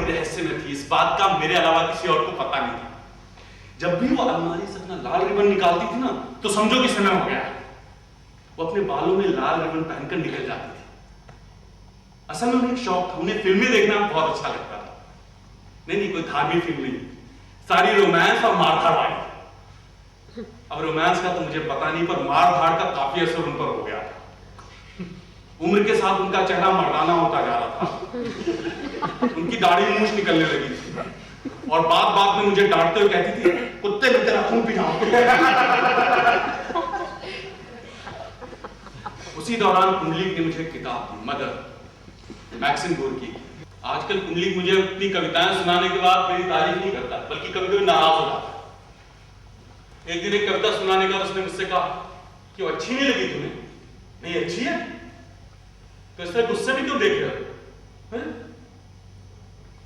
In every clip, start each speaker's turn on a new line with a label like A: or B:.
A: बड़ी रहस्य में थी। इस बात का मेरे अलावा किसी और को पता नहीं था। जब भी वो अलमारी से अपना लाल रिबन निकालती थी ना, तो समझो कि समय हो गया। वो अपने बालों में लाल रिबन पहनकर निकल जाती थी। असल में उन्हें एक शौक था, उन्हें फिल्में देखना बहुत अच्छा लगता था। नहीं, कोई धार्मिक फिल्म नहीं, सारी रोमांस और मारधाड़ वाली। अब रोमांस का तो मुझे पता नहीं, पर मारधाड़ का काफी असर उन पर हो गया था। उम्र के साथ उनका चेहरा मर्दाना होता जा रहा था। उनकी दाढ़ी मूंछ निकलने लगी थी और बात बात में मुझे डांटते हुए कहती थी, कुत्ते में तेरा खून पी जाऊं। उसी दौरान कुंडली ने मुझे किताब दी, मदर, मैक्सिम गोर्की। आजकल कुंडली मुझे अपनी कविताएं सुनाने के बाद मेरी तारीफ नहीं करता, बल्कि कभी कभी नाराज हो जाता। एक दिन एक कविता सुनाने का उसने मुझसे कहा कि वो अच्छी नहीं लगी तुम्हें? नहीं अच्छी है तो इस तरह गुस्से में क्यों देख रहे हो?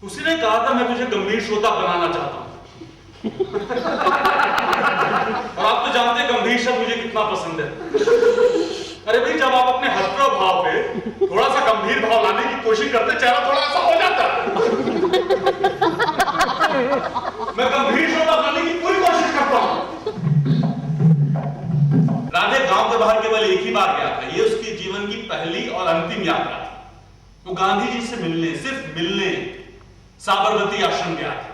A: उसने कहा था मैं तुझे गंभीर श्रोता बनाना चाहता हूं। और आप तो जानते हैं गंभीर शब्द मुझे कितना पसंद है। अरे भाई, जब आप अपने हथप्रभ भाव पे थोड़ा सा गंभीर भाव लाने की कोशिश करते, चेहरा थोड़ा सा हो जाता है। मैं गंभीर श्रोता बनने की पूरी कोशिश करता हूं। राधे गांव के बाहर केवल एक ही बार गया था। ये उसके जीवन की पहली और अंतिम यात्रा थी। वो गांधी जी से मिलने, सिर्फ मिलने साबरमती आश्रम गया था।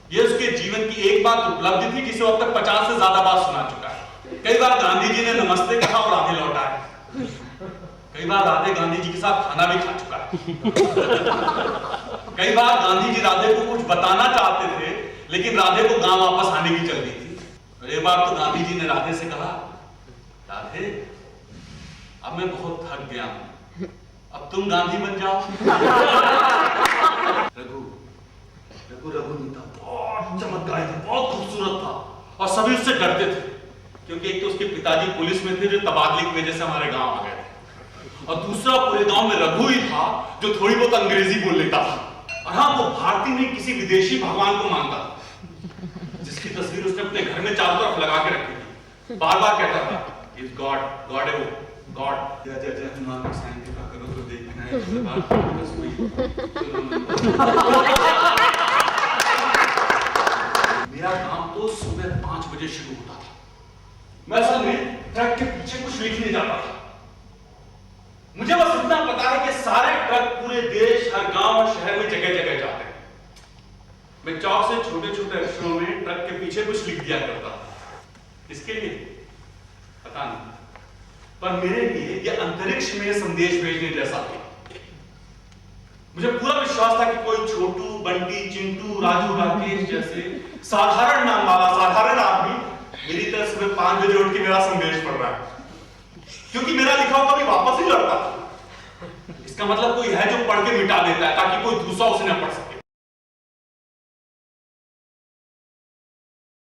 A: यह उसके जीवन की एक बात उपलब्धि थी जिसे अब तक 50 से ज्यादा बार सुना चुका है। कई बार गांधी जी ने नमस्ते कहा और राधे लौट आए। कई बार राधे गांधी जी के साथ खाना भी खा चुका है। कई बार गांधी जी राधे को कुछ बताना चाहते थे, लेकिन राधे को गांव वापस आने की जल्दी थी। एक बार तो गांधी जी ने राधे से कहा, राधे अब मैं बहुत थक गया हूं, अब तुम गांधी बन जाओ। रघु नहीं था, बहुत चमत्कारी था, बहुत खूबसूरत था और सभी उससे डरते थे, क्योंकि एक तो उसके पिताजी पुलिस में थे जो तबादले की वजह से हमारे गांव आ गए थे, और दूसरा पूरे गांव में रघु ही था जो थोड़ी बहुत अंग्रेजी बोल लेता था। और हाँ, वो भारतीय नहीं किसी विदेशी भगवान को मानता था, जिसकी तस्वीर उसने अपने घर में चारों तरफ लगा के रखी थी। बार बार कहता था, इज गॉड, गॉड है वो, गॉड। जय जय जय हनुमान को साइन कृपा करो तो देखना है। मेरा काम तो सुबह 5 बजे शुरू होता था। मैं असल में ट्रक के पीछे कुछ लिखने जाता था। मुझे बस इतना पता है कि सारे ट्रक पूरे देश, हर गांव और शहर में जगह जगह जाते हैं। मैं चौक से छोटे छोटे अक्षरों में ट्रक के पीछे कुछ लिख दिया करता था। इसके लिए पता नहीं, पर मेरे लिए यह अंतरिक्ष में संदेश भेजने जैसा था। मुझे पूरा विश्वास था कि कोई छोटू, बंटी, चिंटू, राजू, राकेश जैसे साधारण नाम वाला साधारण आदमी मेरी तरह सुबह 5 बजे उठ के मेरा संदेश पढ़ रहा है, क्योंकि मेरा लिखा हुआ कभी वापस ही लौटता था। इसका मतलब कोई है जो पढ़ के मिटा देता है ताकि कोई दूसरा उसे न पढ़ सके।